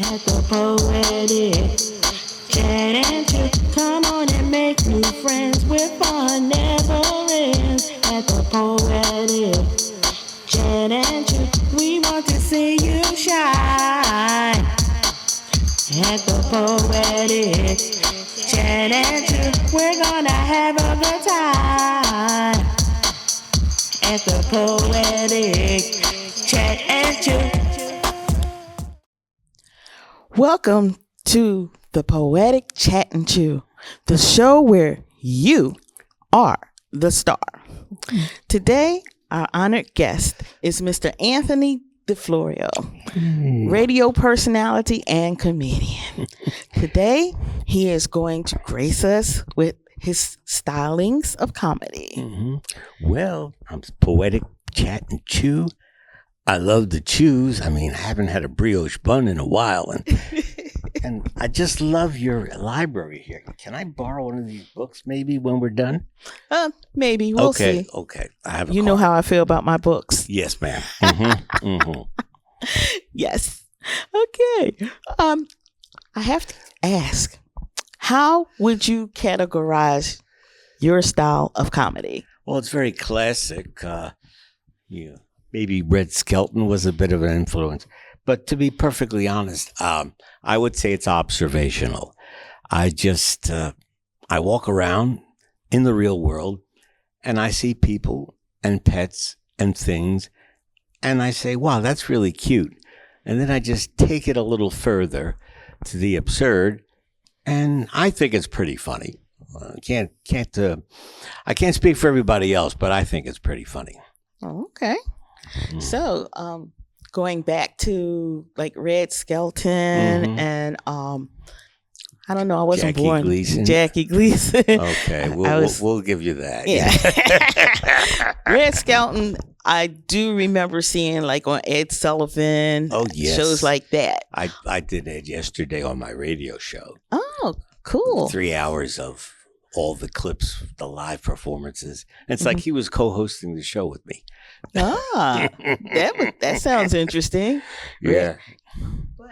at the Poetic Chat and Chew. Come on and make new friends with fun never ends at the Poetic Chat and Chew. We want to see you shine at the Poetic Chat and Chew. We're gonna have a good time at the Poetic Chat and Chew. Welcome to the Poetic Chat and Chew, the show where you are the star. Today, our honored guest is Mr. Anthony DeFlorio, radio personality and comedian. Today, he is going to grace us with his stylings of comedy. Well, I'm Poetic Chat and Chew. I love the chews. I mean, I haven't had a brioche bun in a while, and I just love your library here. Can I borrow one of these books maybe when we're done? Maybe. We'll see. Okay. I have. You know how I feel about my books. Yes, ma'am. Yes. Okay. I have to ask, how would you categorize your style of comedy? Well, it's very classic. Maybe Red Skelton was a bit of an influence. But to be perfectly honest, I would say it's observational. I walk around in the real world and I see people and pets and things and I say, wow, that's really cute. And then I just take it a little further to the absurd and I think it's pretty funny. I can't speak for everybody else, but I think it's pretty funny. Oh, okay. So, going back to like Red Skelton and I don't know, I wasn't born. Jackie Gleason. Okay, we'll give you that. Yeah. Red Skelton, I do remember seeing like on Ed Sullivan. Oh yes, shows like that. I did it yesterday on my radio show. Oh, cool. 3 hours of all the clips, the live performances. It's like he was co-hosting the show with me. That sounds interesting. Yeah. But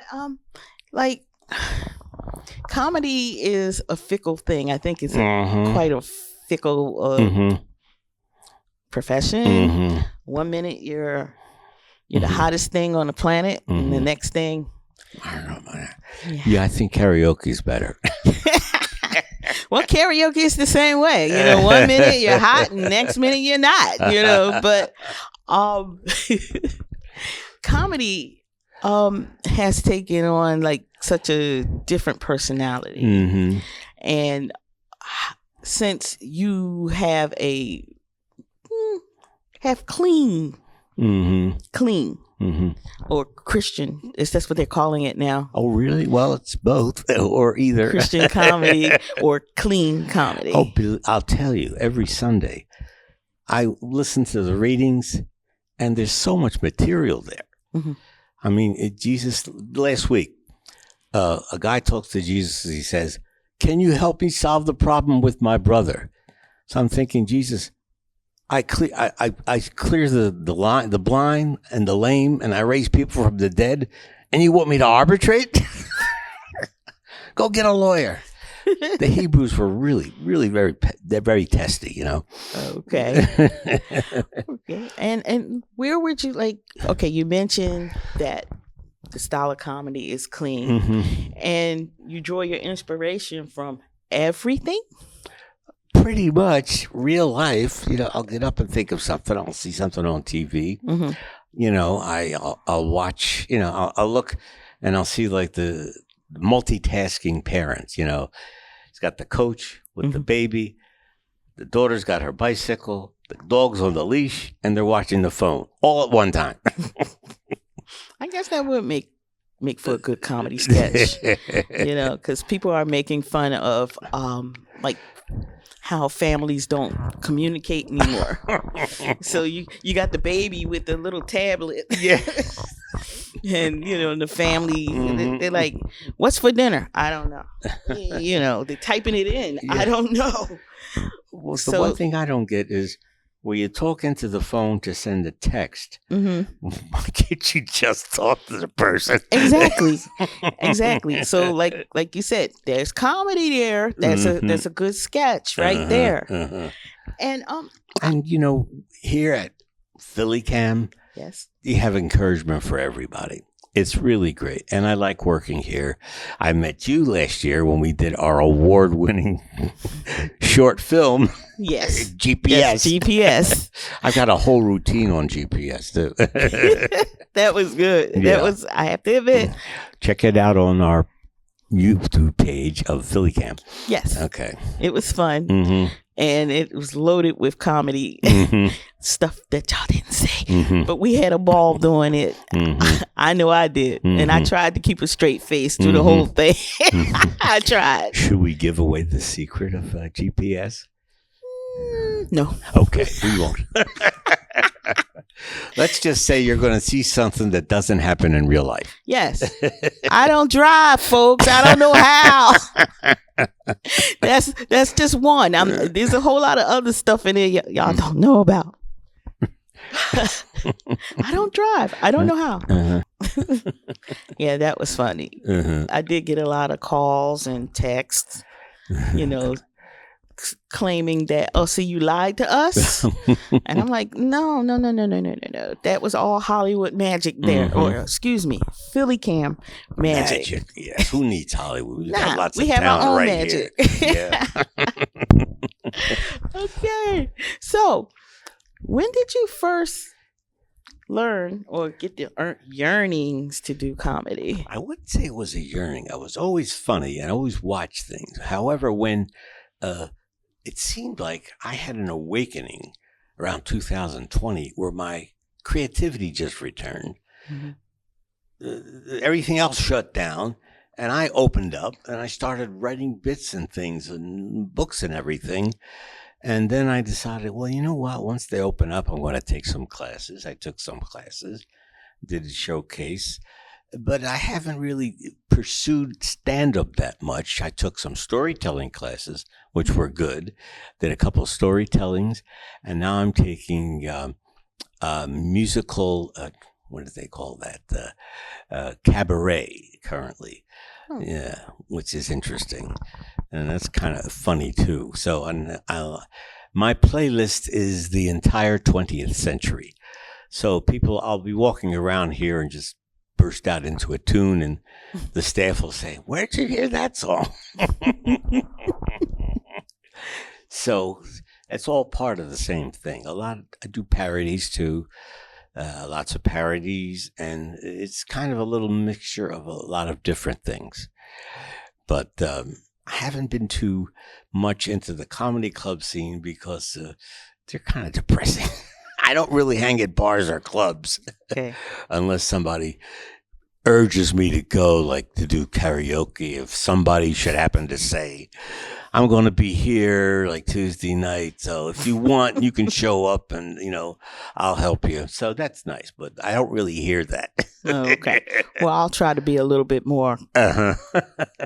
like comedy is a fickle thing. I think it's quite a fickle profession. 1 minute you're the hottest thing on the planet, and the next thing, I don't know, man. Yeah, I think karaoke's better. Well, karaoke is the same way. 1 minute you're hot and next minute you're not, but comedy has taken on like such a different personality. And since you have clean or Christian, that's what they're calling it now. Oh, really? Well, it's both or either. Christian comedy or clean comedy. Oh, I'll tell you, every Sunday I listen to the readings and there's so much material there. I mean, Jesus, last week, a guy talks to Jesus. He says, can you help me solve the problem with my brother? So I'm thinking, Jesus, I clear the blind and the lame, and I raise people from the dead, and you want me to arbitrate? Go get a lawyer. The Hebrews were really, really they're very testy, Okay. Okay. And where would you okay, you mentioned that the style of comedy is clean, and you draw your inspiration from everything? Pretty much real life. I'll get up and think of something. I'll see something on TV. I'll watch, I'll look and I'll see like the multitasking parents, He's got the coach with the baby. The daughter's got her bicycle. The dog's on the leash and they're watching the phone all at one time. I guess that would make for a good comedy sketch, because people are making fun of like how families don't communicate anymore. So you got the baby with the little tablet. Yeah. And, the family, they're like, what's for dinner? I don't know. They're typing it in. Yeah. I don't know. Well, the one thing I don't get is where you talk into the phone to send a text. Mm-hmm. Why can't you just talk to the person? Exactly. So like you said, there's comedy there. That's a good sketch right there. And here at Philly Cam, yes. you have encouragement for everybody. It's really great. And I like working here. I met you last year when we did our award-winning short film. Yes. GPS. Yes, GPS. I've got a whole routine on GPS, too. That was good. Yeah. That was, I have to admit. Check it out on our YouTube page of Philly Cam. Yes. Okay. It was fun. Mm-hmm. And it was loaded with comedy stuff that y'all didn't say. Mm-hmm. But we had a ball doing it. Mm-hmm. I know I did. And I tried to keep a straight face through the whole thing. I tried. Should we give away the secret of GPS? No. Okay, we won't. Let's just say you're going to see something that doesn't happen in real life. Yes. I don't drive, folks. I don't know how. That's just one. There's a whole lot of other stuff in there y'all don't know about. I don't drive. I don't know how. Yeah, that was funny. I did get a lot of calls and texts, claiming that, see, you lied to us. And I'm like, no. That was all Hollywood magic there. Or, excuse me, Philly Cam magic. Yes. Who needs Hollywood? We got lots we of have talent our own right magic. Here. Yeah. Okay. So, when did you first learn or get the yearnings to do comedy? I wouldn't say it was a yearning. I was always funny and I always watched things. However, when it seemed like I had an awakening around 2020 where my creativity just returned. Everything else shut down and I opened up and I started writing bits and things and books and everything. And then I decided, well, you know what? Once they open up, I'm going to take some classes. I took some classes, did a showcase, but I haven't really pursued stand-up that much. I took some storytelling classes, which were good, did a couple of storytellings, and now I'm taking musical, what do they call that? Cabaret currently. Yeah, which is interesting. And that's kind of funny, too. So my playlist is the entire 20th century. So I'll be walking around here and just burst out into a tune, and the staff will say, where'd you hear that song? So it's all part of the same thing. I do parodies, too. Lots of parodies, and it's kind of a little mixture of a lot of different things. But I haven't been too much into the comedy club scene because they're kind of depressing. I don't really hang at bars or clubs unless somebody urges me to go, like to do karaoke. If somebody should happen to say, I'm going to be here like Tuesday night, so if you want, you can show up and, I'll help you. So that's nice, but I don't really hear that. Oh, okay. Well, I'll try to be a little bit more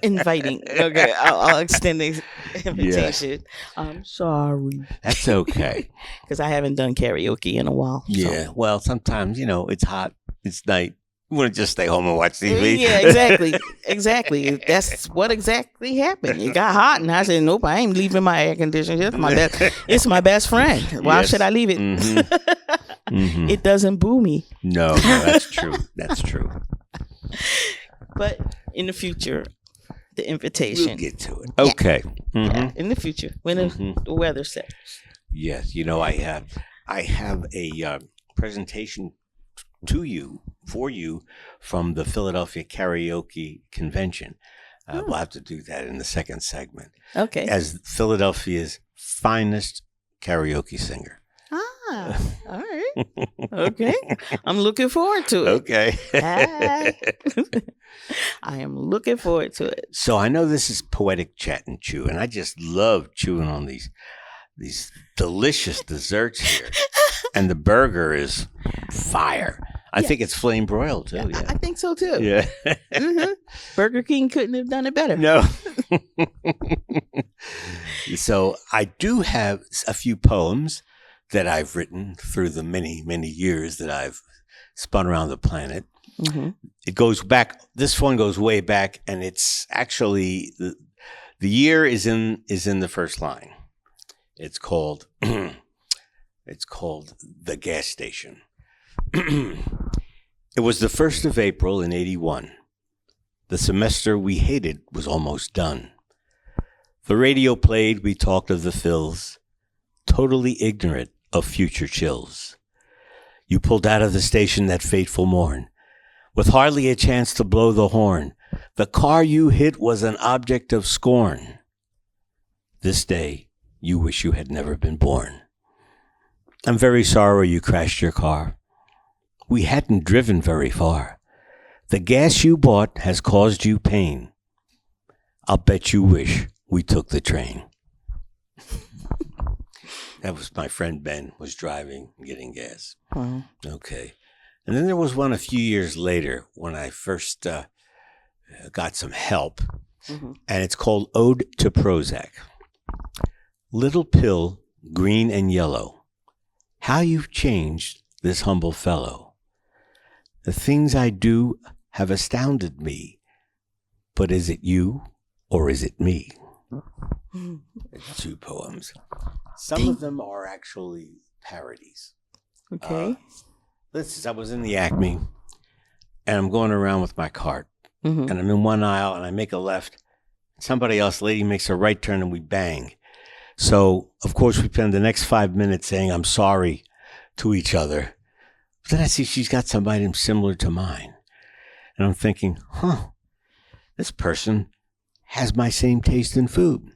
inviting. Okay, I'll extend the invitation. Yes. I'm sorry. That's okay. Because I haven't done karaoke in a while. Yeah, so. Well, sometimes, it's hot, it's night. You want to just stay home and watch TV? Yeah, exactly. That's what exactly happened. It got hot, and I said, "Nope, I ain't leaving my air conditioner. It's my best friend. Why should I leave it? It doesn't boo me." No, that's true. That's true. But in the future, the invitation. We'll get to it. Okay. Yeah, in the future, when the weather sets. Yes, I have a presentation for you from the Philadelphia Karaoke Convention. We'll have to do that in the second segment. Okay. As Philadelphia's finest karaoke singer. All right. Okay. I'm looking forward to it. Okay. I am looking forward to it. So I know this is Poetic Chat and Chew, and I just love chewing on these delicious desserts here. And the burger is fire. I think it's flame broiled too. Yeah. I think so too. Yeah. Burger King couldn't have done it better. No. So I do have a few poems that I've written through the many, many years that I've spun around the planet. Mm-hmm. It goes back. This one goes way back, and it's actually the year is in the first line. It's called it's called The Gas Station. It was the 1st of April in 81. The semester we hated was almost done. The radio played, we talked of the fills, totally ignorant of future chills. You pulled out of the station that fateful morn, with hardly a chance to blow the horn. The car you hit was an object of scorn. This day, you wish you had never been born. I'm very sorry you crashed your car. We hadn't driven very far. The gas you bought has caused you pain. I'll bet you wish we took the train. That was my friend Ben was driving and getting gas. Wow. Okay. And then there was one a few years later when I first got some help. Mm-hmm. And it's called Ode to Prozac. Little pill, green and yellow, how you've changed this humble fellow. The things I do have astounded me, but is it you or is it me? It's 2 poems. Some of them are actually parodies. Okay. I was in the Acme, and I'm going around with my cart, Mm-hmm. and I'm in one aisle, and I make a left. Somebody else, lady, makes a right turn, and we bang. So, of course, we spend the next 5 minutes saying I'm sorry to each other. But then I see she's got some items similar to mine. And I'm thinking, this person has my same taste in food.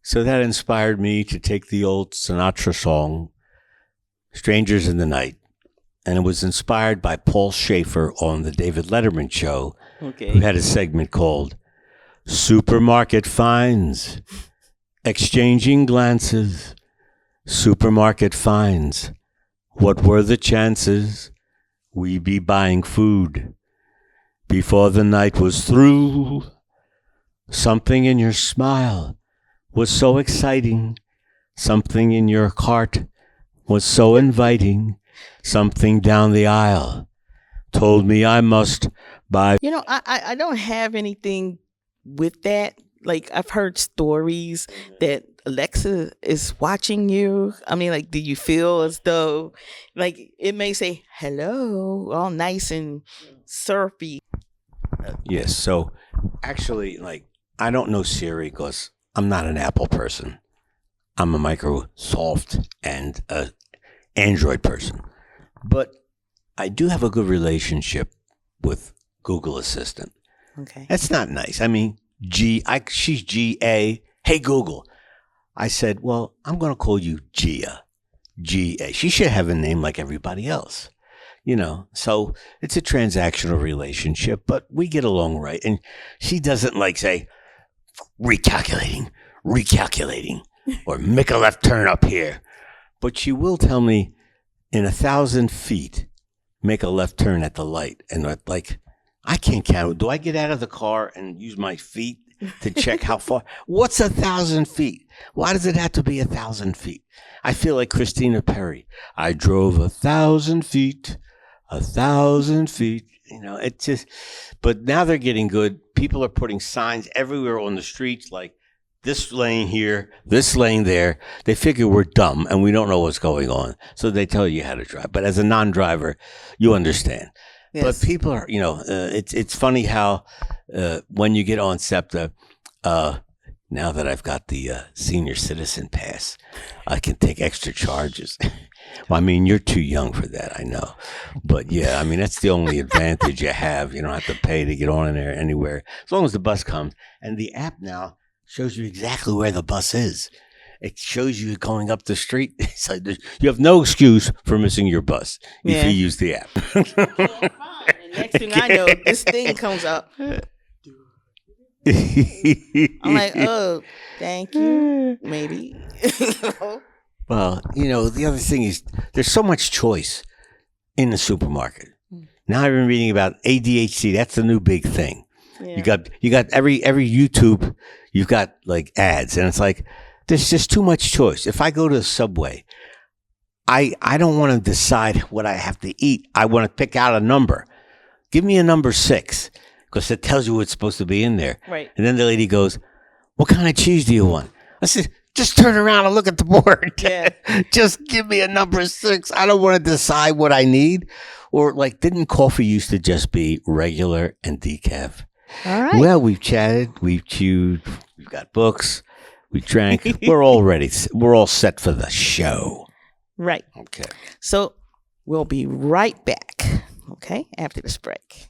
So that inspired me to take the old Sinatra song, Strangers in the Night. And it was inspired by Paul Schaefer on the David Letterman show, Okay. who had a segment called Supermarket Finds, Exchanging Glances, Supermarket Finds. What were the chances we be buying food before the night was through? Something in your smile was so exciting. Something in your cart was so inviting. Something down the aisle told me I must buy. You know, I don't have anything with that. Like, I've heard stories that Alexa is watching you. I mean, like, do you feel as though, like, it may say hello, all nice and syrupy? Yes, so actually, like, I don't know Siri because I'm not an Apple person. I'm a Microsoft and a Android person. But I do have a good relationship with Google Assistant. Okay. That's not nice. I mean, she's G-A. Hey, Google. I said, well, I'm going to call you Gia. G-A. She should have a name like everybody else. You know, so it's a transactional relationship, but we get along right. And she doesn't like say, recalculating, or make a left turn up here. But she will tell me in 1,000 feet, make a left turn at the light. And I'm like, I can't count. Do I get out of the car and use my feet to check how far? What's 1,000 feet? Why does it have to be 1,000 feet? I feel like Christina Perri. I drove 1,000 feet, 1,000 feet. You know, it just, but now they're getting good. People are putting signs everywhere on the streets like this lane here, this lane there. They figure we're dumb and we don't know what's going on. So they tell you how to drive. But as a non-driver, you understand. Yes. But people are, you know, it's funny how when you get on SEPTA, now that I've got the senior citizen pass, I can take extra charges. Well, I mean, you're too young for that, I know. But yeah, I mean, that's the only advantage you have. You don't have to pay to get on in there anywhere, as long as the bus comes. And the app now shows you exactly where the bus is. It shows you going up the street. So you have no excuse for missing your bus if you use the app. And next thing I know, this thing comes up. I'm like, oh, thank you. Maybe. Well, you know, the other thing is there's so much choice in the supermarket. Now I've been reading about ADHD. That's the new big thing. Yeah. You got every YouTube, you've got like ads, and it's like there's just too much choice. If I go to Subway, I don't want to decide what I have to eat. I want to pick out a number. Give me a number 6 because it tells you what's supposed to be in there. Right. And then the lady goes, "What kind of cheese do you want?" I said, "Just turn around and look at the board. Yeah. Just give me a number 6. I don't want to decide what I need." Or like, didn't coffee used to just be regular and decaf? All right. Well, we've chatted, we've chewed, we've got books, we drank. We're all ready. We're all set for the show. Right. Okay. So we'll be right back, okay, after this break.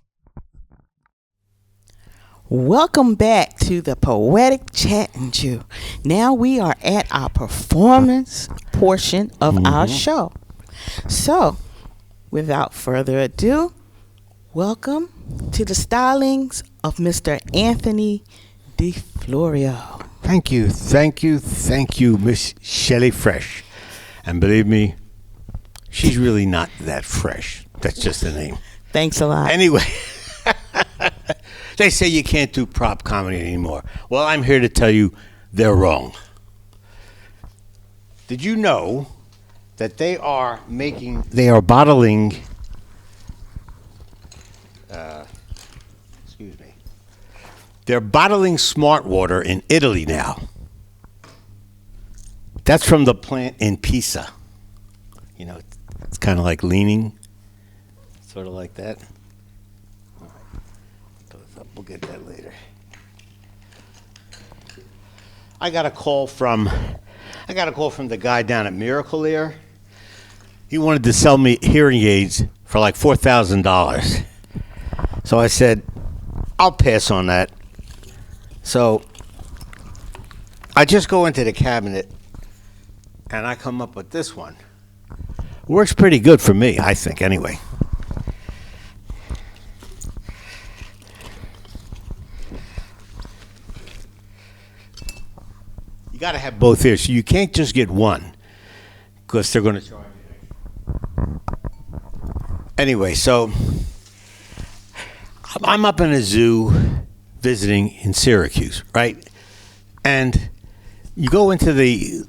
Welcome back to the Poetic Chat and Chew. Now we are at our performance portion of our show. So, without further ado, welcome to the stylings of Mr. Anthony DeFlorio. Thank you, Miss Shelley Fresh. And believe me, she's really not that fresh. That's just the name. Thanks a lot. Anyway, they say you can't do prop comedy anymore. Well, I'm here to tell you they're wrong. Did you know that they are bottling, they're bottling smart water in Italy now. That's from the plant in Pisa. You know, it's kind of like leaning, sort of like that. All right. Goes up. We'll get that later. I got a call from the guy down at Miracle there. He wanted to sell me hearing aids for like $4,000. So I said, I'll pass on that. So I just go into the cabinet and I come up with this one. Works pretty good for me, I think, anyway. You got to have both ears. So you can't just get one because they're going to charge you. Anyway, so I'm up in a zoo visiting in Syracuse, right? And you go into the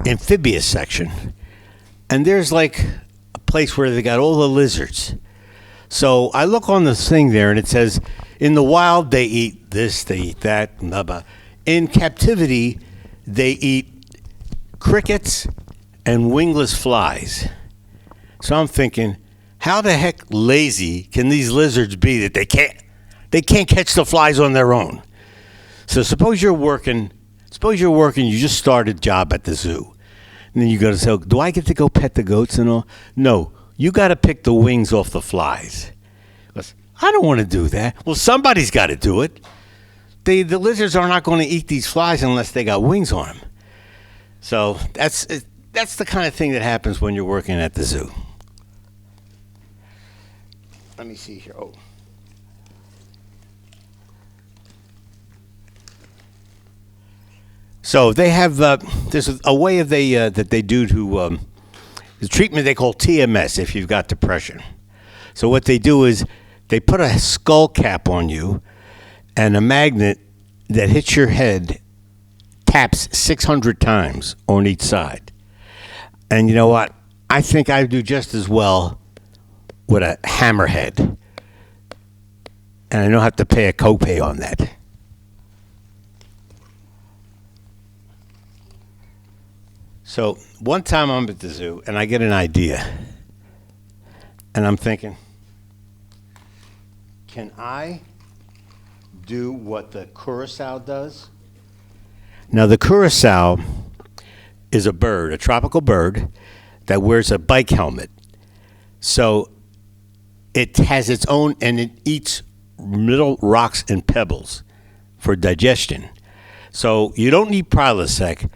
amphibious section, and there's like a place where they got all the lizards. So I look on this thing there, and it says, in the wild, they eat this, they eat that, blah, blah. In captivity, they eat crickets and wingless flies. So I'm thinking, how the heck lazy can these lizards be that they can't catch the flies on their own? So suppose you're working, you just started a job at the zoo. And then you go to say, do I get to go pet the goats and all? No, you got to pick the wings off the flies. I don't want to do that. Well, somebody's got to do it. The lizards are not going to eat these flies unless they got wings on them. So that's the kind of thing that happens when you're working at the zoo. Let me see here. Oh. So they have there's a way of that they do to the treatment they call TMS if you've got depression. So what they do is they put a skull cap on you, and a magnet that hits your head taps 600 times on each side. And you know what? I think I do just as well with a hammerhead. And I don't have to pay a copay on that. So one time I'm at the zoo and I get an idea. And I'm thinking, can I do what the curassow does? Now the curassow is a bird, a tropical bird, that wears a bike helmet. So it has its own, and it eats little rocks and pebbles for digestion. So you don't need Prilosec.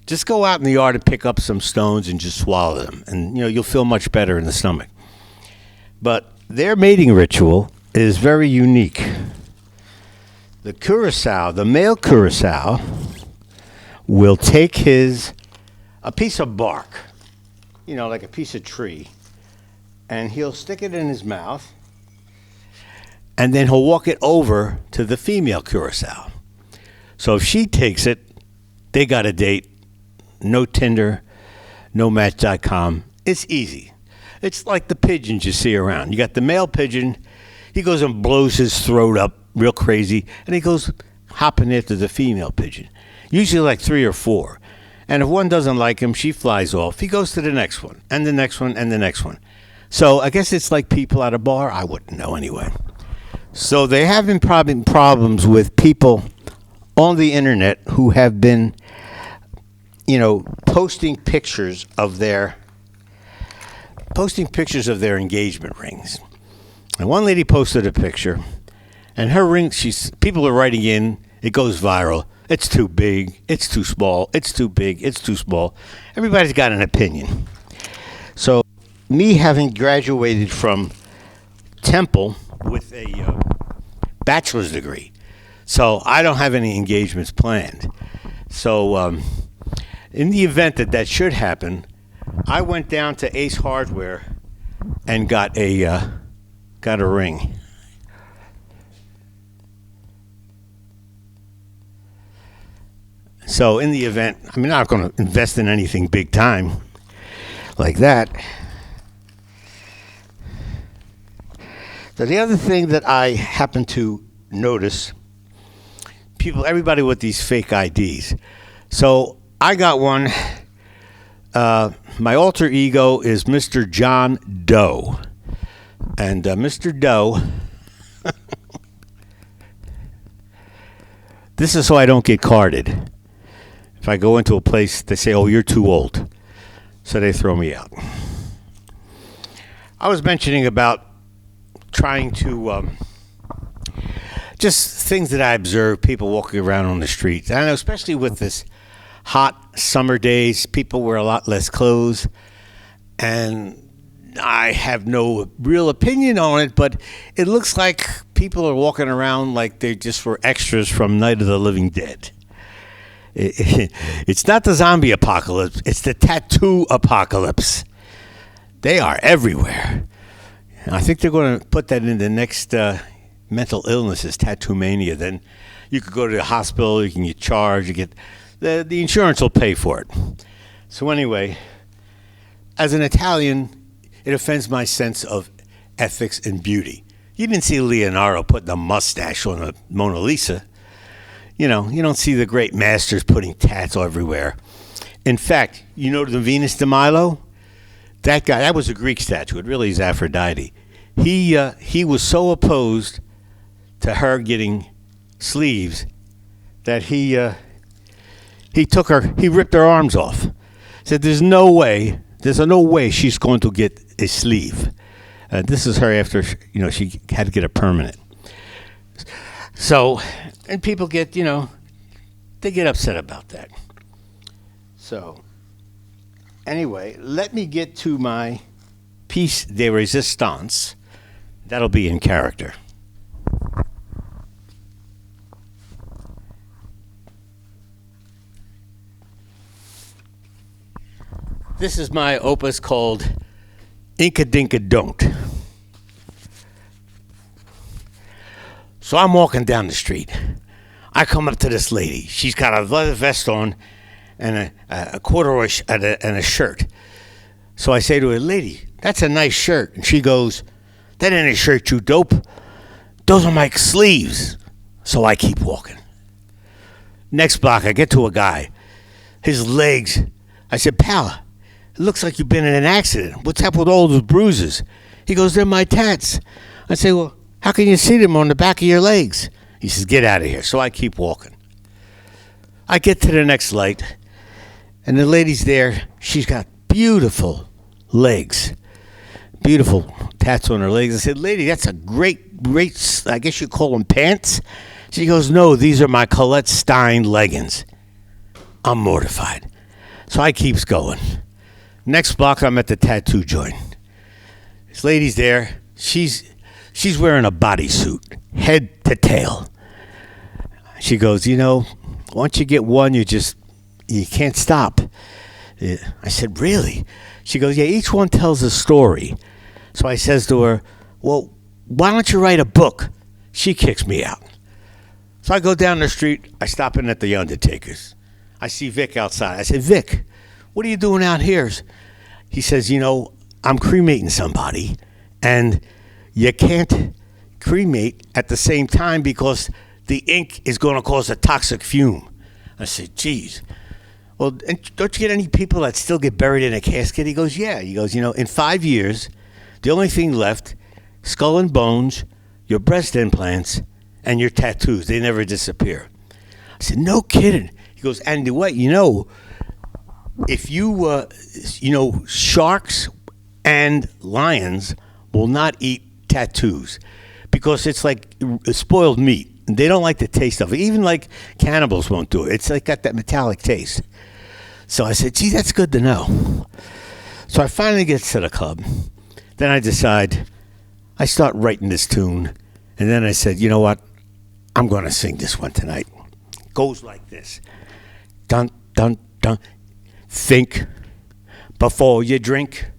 Just go out in the yard and pick up some stones and just swallow them. And you'll feel much better in the stomach. But their mating ritual is very unique. The curassow, the male curassow, will take a piece of bark, like a piece of tree, and he'll stick it in his mouth, and then he'll walk it over to the female curassow. So if she takes it, they got a date. No Tinder, nomatch.com. It's easy. It's like the pigeons you see around. You got the male pigeon. He goes and blows his throat up real crazy, and he goes hopping after the female pigeon, usually like 3 or 4. And if one doesn't like him, she flies off. He goes to the next one, and the next one, and the next one. So I guess it's like people at a bar. I wouldn't know anyway. So they have been problems with people on the internet who have been, posting pictures of their engagement rings. And one lady posted a picture, and her ring. People are writing in. It goes viral. It's too big. It's too small. It's too big. It's too small. Everybody's got an opinion. So, me having graduated from Temple with a bachelor's degree, so I don't have any engagements planned. So, in the event that should happen, I went down to Ace Hardware and got a ring. So in the event, I'm not going to invest in anything big time like that. So the other thing that I happen to notice, everybody with these fake IDs. So I got one. My alter ego is Mr. John Doe. And Mr. Doe, this is so I don't get carded. If I go into a place, they say, "Oh, you're too old." So they throw me out. I was mentioning about trying to, just things that I observe, people walking around on the streets. I know, especially with this hot summer days, people wear a lot less clothes. And I have no real opinion on it, but it looks like people are walking around like they just were extras from Night of the Living Dead. It's not the zombie apocalypse. It's the tattoo apocalypse. They are everywhere. I think they're going to put that in the next mental illnesses, tattoo mania. Then you could go to the hospital. You can get charged. You get the insurance will pay for it. So anyway, as an Italian, it offends my sense of ethics and beauty. You didn't see Leonardo putting a mustache on a Mona Lisa. You don't see the great masters putting tats everywhere. In fact, the Venus de Milo? That guy, that was a Greek statue. It really is Aphrodite. He was so opposed to her getting sleeves that he ripped her arms off. Said there's no way she's going to get a sleeve. This is her after she had to get a permanent. So, and people get they get upset about that. So, anyway, let me get to my piece de resistance. That'll be in character. This is my opus called Inka Dinka Don't. So I'm walking down the street. I come up to this lady. She's got a leather vest on and a corduroy and a shirt. So I say to her, "Lady, that's a nice shirt." And she goes, "That ain't a shirt, you dope. Those are my sleeves." So I keep walking. Next block, I get to a guy. His legs. I said, "Pal, it looks like you've been in an accident. What's up with all those bruises?" He goes, "They're my tats." I say, "Well, how can you see them on the back of your legs?" He says, "Get out of here." So I keep walking. I get to the next light, and the lady's there. She's got beautiful legs, beautiful tats on her legs. I said, "Lady, that's a great, I guess you call them pants?" She goes, "No, these are my Colette Stein leggings." I'm mortified. So I keeps going. Next block, I'm at the tattoo joint. This lady's there. She's wearing a bodysuit, head to tail. She goes, once you get one, you can't stop. I said, "Really?" She goes, "Yeah, each one tells a story." So I says to her, "Well, why don't you write a book?" She kicks me out. So I go down the street. I stop in at the Undertaker's. I see Vic outside. I said, "Vic, what are you doing out here? He says, I'm cremating somebody, and you can't cremate at the same time because the ink is going to cause a toxic fume. I said, geez. Well, and don't you get any people that still get buried in a casket? He goes, yeah. He goes, in 5 years, the only thing left, skull and bones, your breast implants, and your tattoos. They never disappear. I said, no kidding. He goes, and what, if you, sharks and lions will not eat tattoos because it's like spoiled meat. They don't like the taste of it. Even like cannibals won't do it. It's like got that metallic taste. So I said, gee, that's good to know. So I finally get to the club. Then I decide, I start writing this tune. And then I said, you know what? I'm going to sing this one tonight. It goes like this. Dun, dun, dun. Think before you drink.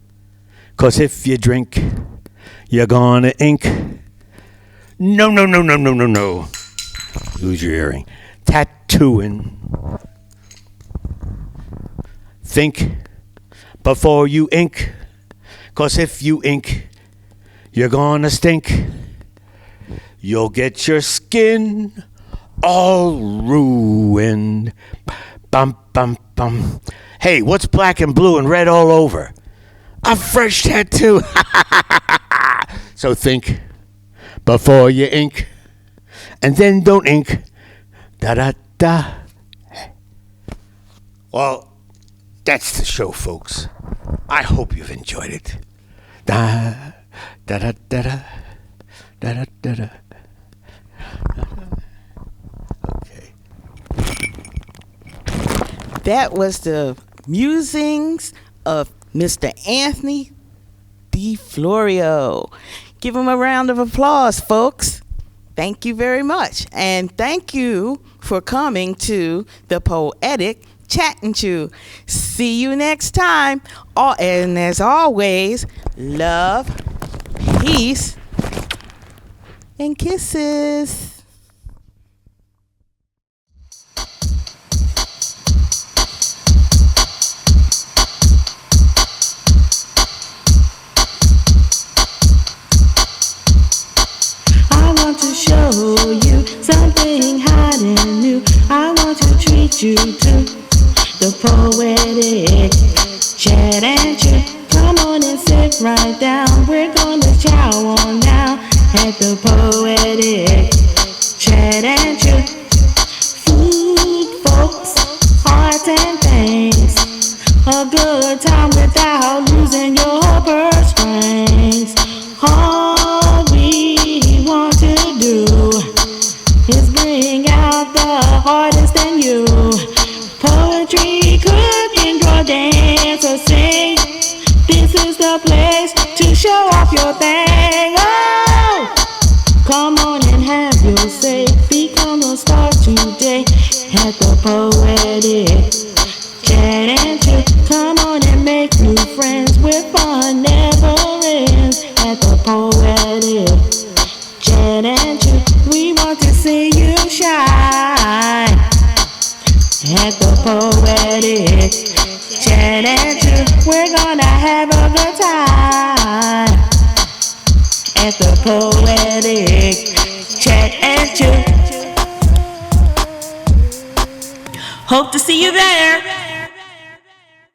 'Cause if you drink, you're going to ink. No, no, no, no, no, no, no. Lose your hearing. Tattooing. Think before you ink. 'Cause if you ink, you're gonna stink. You'll get your skin all ruined. Bum, bum, bum. Hey, what's black and blue and red all over? A fresh tattoo. So think before you ink, and then don't ink. Da da da. Well, that's the show, folks. I hope you've enjoyed it. Da da da da da da da da. Okay. That was the musings of Mr. Anthony DeFlorio. Give him a round of applause, folks. Thank you very much. And thank you for coming to the Poetic Chat and Chew. See you next time. And as always, love, peace, and kisses. I want to show you something hot and new. I want to treat you to the Poetic Chat and Chew. Come on and sit right down. We're gonna chow on now at the Poetic Chat and Chew. Food, folks, art and things. A good time without losing your purse strings. All we want to do is bring out the hardest in you. Poetry, cooking, draw, dance, or sing. This is the place to show off your thing. Oh, come on and have your say. Become a star today at the Poetic Chat and Chew. Come on and make new friends where fun never ends at the Poetic Chat and Chew. We want to see you shine at the Poetic Chat and Chew. We're gonna have a good time at the Poetic Chat and Chew. Hope to see you there.